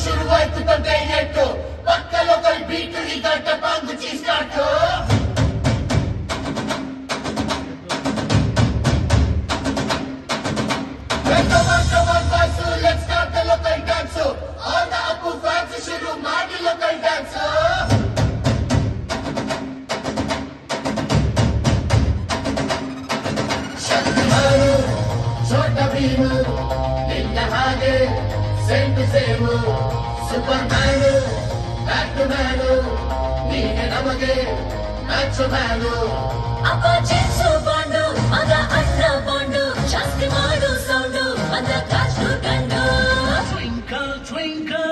ಶುರುವಾಯ್ತು ತಂದೆ ಎಟ್ಟು ಪಕ್ಕ ಲೋಕಲ್ ಬೀಟು ಈಗ ಟಪಾಂಗು ಚೀಸ್ಟಾಟು Come on, boys, let's start the local dance. All the Apu fans ಶುರು ಮಾಡಿ local dance. ಶಕ್ತಿಮಾನು ಛೋಟ ಭೀಮು ನಿನ್ನ ಹಾಗೆ same to same superman back to man ನೀನೆ ನಮಗೆ ಮ್ಯಾಚ್ ಮ್ಯಾನು ಅಪ್ಪ ಜೇಮ್ಸು ಬಾಂಡು ಮಗ ಅಣ್ಣ ಬಾಂಡು ಜಾಸ್ತಿ ಮಾಡು ಸೌಂಡು ಬಂದ ಕಾಶು ಕಂಡು Twinkle, twinkle,